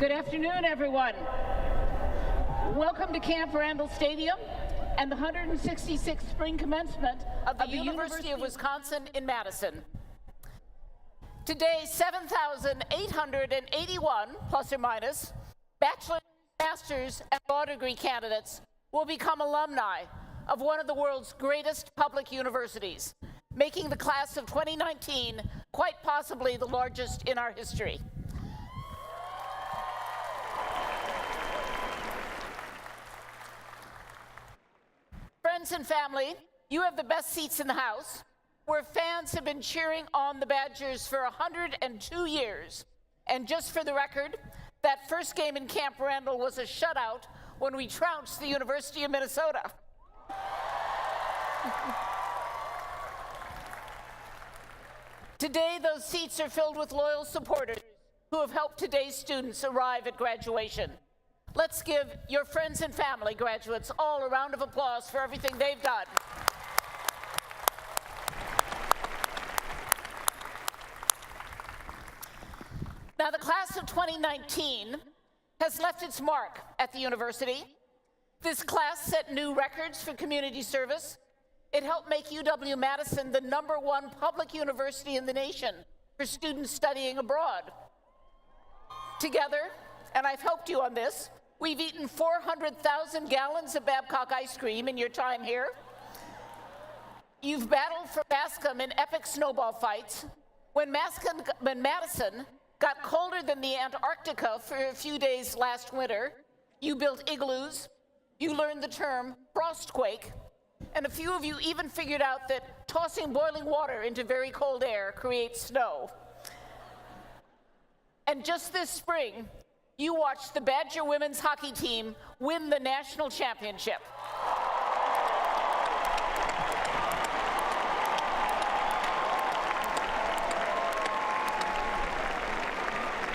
Good afternoon, everyone. Welcome to Camp Randall Stadium and the 166th Spring Commencement of the University of Wisconsin in Madison. Today, 7,881, plus or minus, bachelor's, master's, and law degree candidates will become alumni of one of the world's greatest public universities, making the class of 2019 quite possibly the largest in our history. Friends and family, you have the best seats in the house, where fans have been cheering on the Badgers for 102 years. And just for the record, that first game in Camp Randall was a shutout when we trounced the University of Minnesota. Today, those seats are filled with loyal supporters who have helped today's students arrive at graduation. Let's give your friends and family, graduates, all a round of applause for everything they've done. Now, the class of 2019 has left its mark at the university. This class set new records for community service. It helped make UW-Madison the #1 public university in the nation for students studying abroad. Together, and I've helped you on this, we've eaten 400,000 gallons of Babcock ice cream in your time here. You've battled for Bascom in epic snowball fights. When Madison got colder than the Antarctica for a few days last winter, you built igloos, you learned the term frostquake, and a few of you even figured out that tossing boiling water into very cold air creates snow. And just this spring, you watched the Badger women's hockey team win the national championship.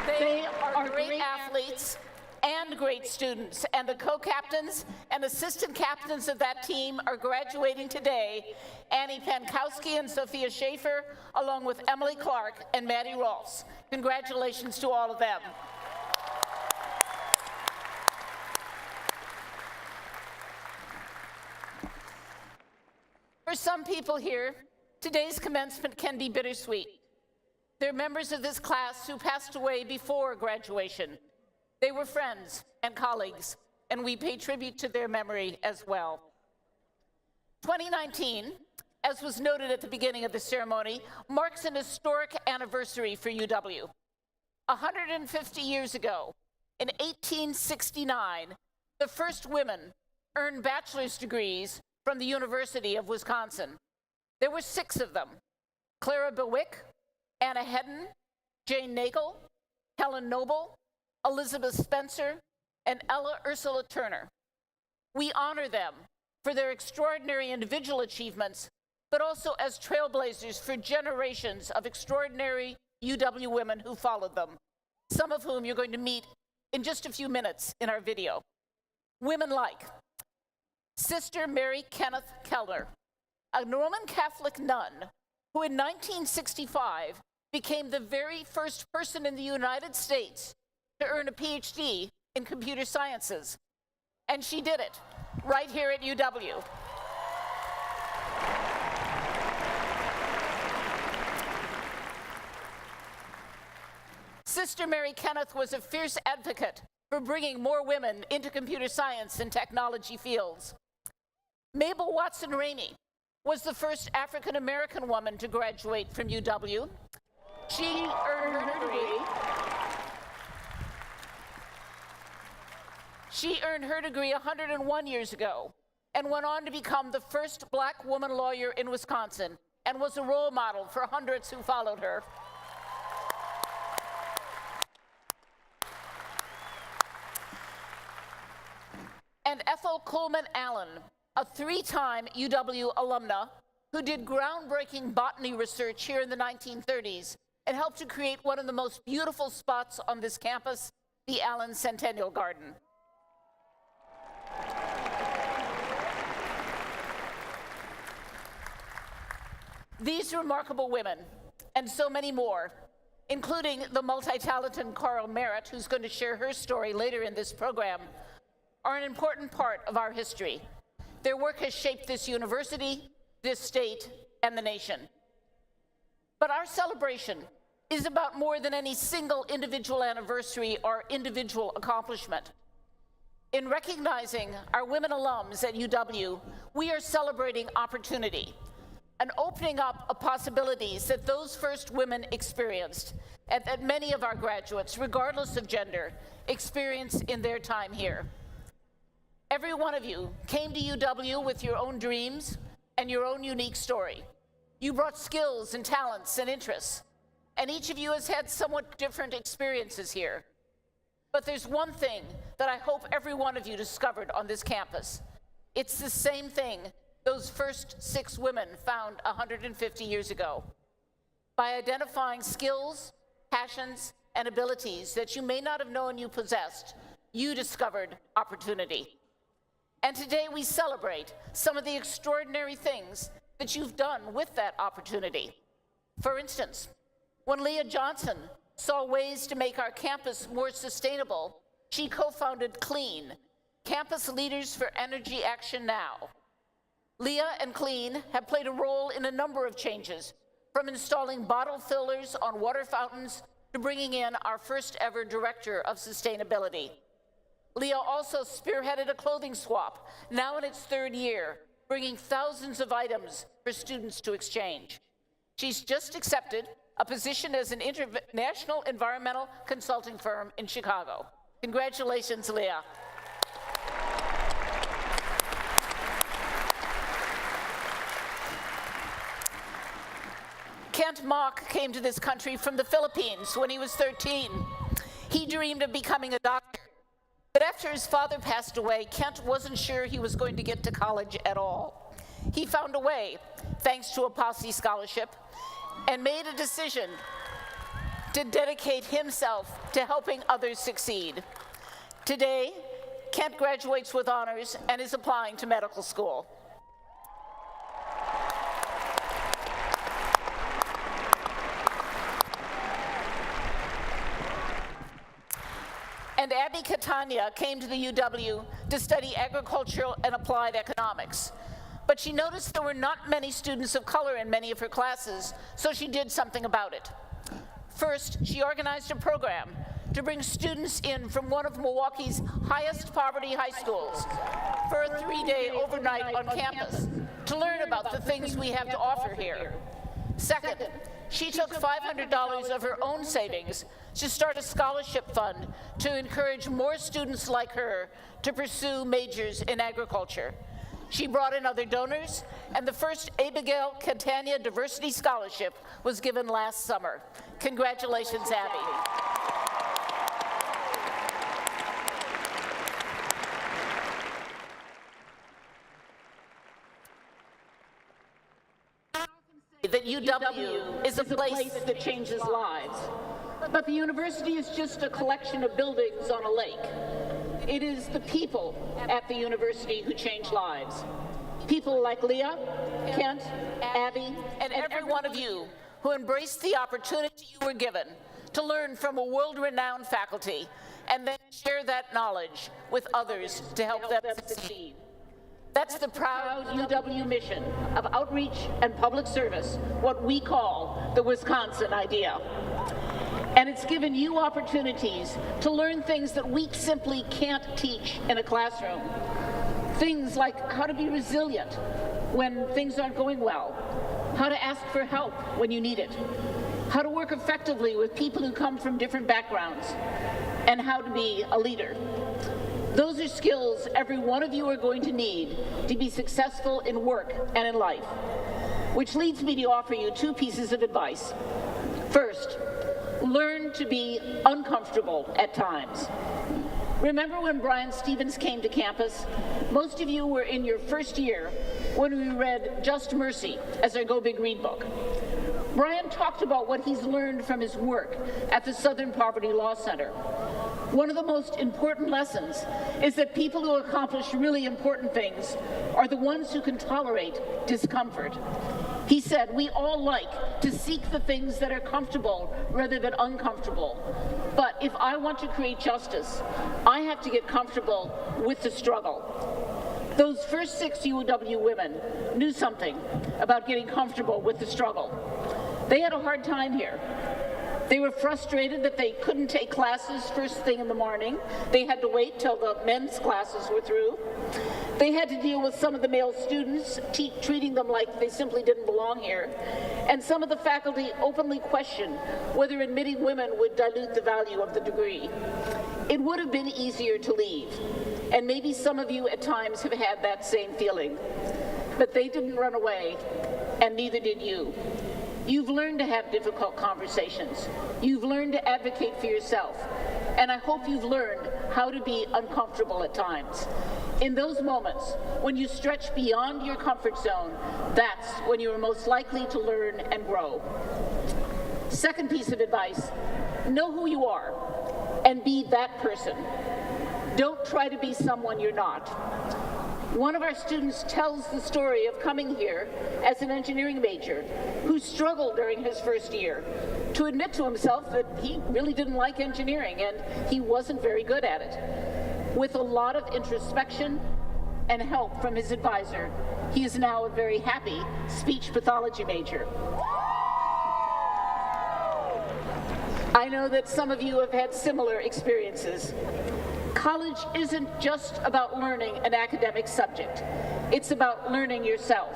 They are great athletes and great students, and the co-captains and assistant captains of that team are graduating today, Annie Pankowski and Sophia Schaefer, along with Emily Clark and Maddie Rolfs. Congratulations to all of them. For some people here, today's commencement can be bittersweet. They're members of this class who passed away before graduation. They were friends and colleagues, and we pay tribute to their memory as well. 2019, as was noted at the beginning of the ceremony, marks an historic anniversary for UW. 150 years ago, in 1869, the first women earned bachelor's degrees from the University of Wisconsin. There were 6 of them: Clara Bewick, Anna Hedden, Jane Nagel, Helen Noble, Elizabeth Spencer, and Ella Ursula Turner. We honor them for their extraordinary individual achievements, but also as trailblazers for generations of extraordinary UW women who followed them, some of whom you're going to meet in just a few minutes in our video. Women like Sister Mary Kenneth Keller, a Roman Catholic nun who in 1965 became the very first person in the United States to earn a PhD in computer sciences. And she did it right here at UW. Sister Mary Kenneth was a fierce advocate for bringing more women into computer science and technology fields. Mabel Watson Rainey was the first African-American woman to graduate from UW. She earned her degree 101 years ago and went on to become the first Black woman lawyer in Wisconsin and was a role model for hundreds who followed her. And Ethel Coleman Allen, a 3-time UW alumna who did groundbreaking botany research here in the 1930s and helped to create one of the most beautiful spots on this campus, the Allen Centennial Garden. These remarkable women, and so many more, including the multi-talented Carl Merritt, who's going to share her story later in this program, are an important part of our history. Their work has shaped this university, this state, and the nation. But our celebration is about more than any single individual anniversary or individual accomplishment. In recognizing our women alums at UW, we are celebrating opportunity and opening up of possibilities that those first women experienced and that many of our graduates, regardless of gender, experience in their time here. Every one of you came to UW with your own dreams and your own unique story. You brought skills and talents and interests, and each of you has had somewhat different experiences here. But there's one thing that I hope every one of you discovered on this campus. It's the same thing those first 6 women found 150 years ago. By identifying skills, passions, and abilities that you may not have known you possessed, you discovered opportunity. And today we celebrate some of the extraordinary things that you've done with that opportunity. For instance, when Leah Johnson saw ways to make our campus more sustainable, she co-founded CLEAN, Campus Leaders for Energy Action Now. Leah and CLEAN have played a role in a number of changes, from installing bottle fillers on water fountains to bringing in our first ever Director of Sustainability. Leah also spearheaded a clothing swap, now in its 3rd year, bringing thousands of items for students to exchange. She's just accepted a position as an international environmental consulting firm in Chicago. Congratulations, Leah. Kent Mock came to this country from the Philippines when he was 13. He dreamed of becoming a doctor. But after his father passed away, Kent wasn't sure he was going to get to college at all. He found a way, thanks to a Posse scholarship, and made a decision to dedicate himself to helping others succeed. Today, Kent graduates with honors and is applying to medical school. And Abby Catania came to the UW to study agricultural and applied economics. But she noticed there were not many students of color in many of her classes, so she did something about it. First, she organized a program to bring students in from one of Milwaukee's highest poverty high schools for a 3-day overnight on campus to learn about the things we have to offer here. Second, she took $500 of her own savings to start a scholarship fund to encourage more students like her to pursue majors in agriculture. She brought in other donors, and the first Abigail Catania Diversity Scholarship was given last summer. Congratulations, Abby. That UW is a place that changes lives. But the university is just a collection of buildings on a lake. It is the people at the university who change lives. People like Leah, Kent, Abby, and every one of you who embraced the opportunity you were given to learn from a world-renowned faculty and then share that knowledge with others to help them succeed. That's the proud UW mission of outreach and public service, what we call the Wisconsin idea. And it's given you opportunities to learn things that we simply can't teach in a classroom. Things like how to be resilient when things aren't going well, how to ask for help when you need it, how to work effectively with people who come from different backgrounds, and how to be a leader. Those are skills every one of you are going to need to be successful in work and in life, which leads me to offer you 2 pieces of advice. First, learn to be uncomfortable at times. Remember when Brian Stevens came to campus? Most of you were in your first year when we read Just Mercy as our Go Big Read book. Brian talked about what he's learned from his work at the Southern Poverty Law Center. One of the most important lessons is that people who accomplish really important things are the ones who can tolerate discomfort. He said, "We all like to seek the things that are comfortable rather than uncomfortable. But if I want to create justice, I have to get comfortable with the struggle." Those first 6 UW women knew something about getting comfortable with the struggle. They had a hard time here. They were frustrated that they couldn't take classes first thing in the morning. They had to wait till the men's classes were through. They had to deal with some of the male students, treating them like they simply didn't belong here. And some of the faculty openly questioned whether admitting women would dilute the value of the degree. It would have been easier to leave. And maybe some of you at times have had that same feeling. But they didn't run away, and neither did you. You've learned to have difficult conversations. You've learned to advocate for yourself. And I hope you've learned how to be uncomfortable at times. In those moments, when you stretch beyond your comfort zone, that's when you are most likely to learn and grow. Second piece of advice, know who you are and be that person. Don't try to be someone you're not. One of our students tells the story of coming here as an engineering major who struggled during his first year to admit to himself that he really didn't like engineering and he wasn't very good at it. With a lot of introspection and help from his advisor, he is now a very happy speech pathology major. I know that some of you have had similar experiences. College isn't just about learning an academic subject. It's about learning yourself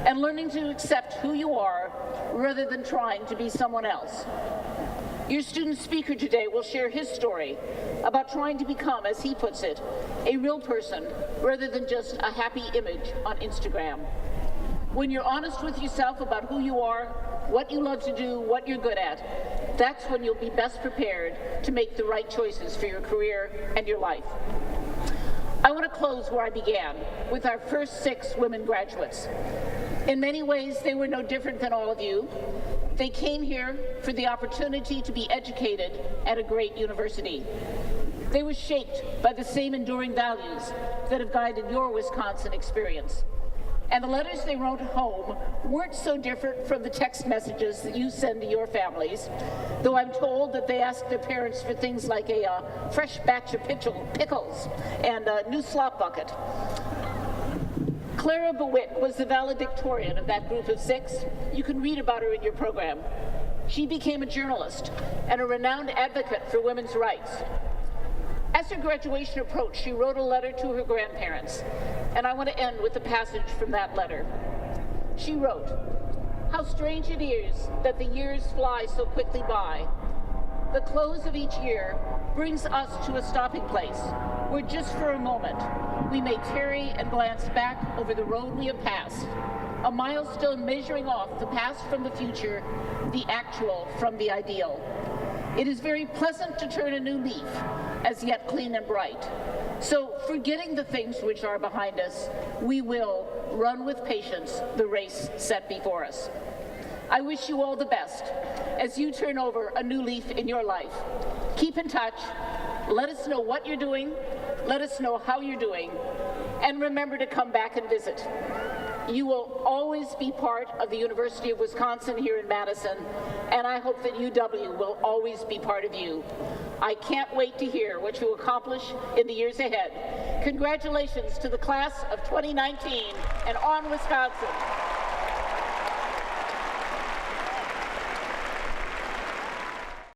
and learning to accept who you are rather than trying to be someone else. Your student speaker today will share his story about trying to become, as he puts it, a real person rather than just a happy image on Instagram. When you're honest with yourself about who you are, what you love to do, what you're good at, that's when you'll be best prepared to make the right choices for your career and your life. I want to close where I began, with our first 6 women graduates. In many ways, they were no different than all of you. They came here for the opportunity to be educated at a great university. They were shaped by the same enduring values that have guided your Wisconsin experience. And the letters they wrote home weren't so different from the text messages that you send to your families, though I'm told that they asked their parents for things like a fresh batch of pickles and a new slop bucket. Clara Bewitt was the valedictorian of that group of 6. You can read about her in your program. She became a journalist and a renowned advocate for women's rights. As her graduation approached, she wrote a letter to her grandparents, and I want to end with a passage from that letter. She wrote, "How strange it is that the years fly so quickly by. The close of each year brings us to a stopping place where just for a moment we may tarry and glance back over the road we have passed, a milestone measuring off the past from the future, the actual from the ideal. It is very pleasant to turn a new leaf, as yet clean and bright. So, forgetting the things which are behind us, we will run with patience the race set before us." I wish you all the best as you turn over a new leaf in your life. Keep in touch. Let us know what you're doing. Let us know how you're doing. And remember to come back and visit. You will always be part of the University of Wisconsin here in Madison, and I hope that UW will always be part of you. I can't wait to hear what you accomplish in the years ahead. Congratulations to the class of 2019, and on Wisconsin.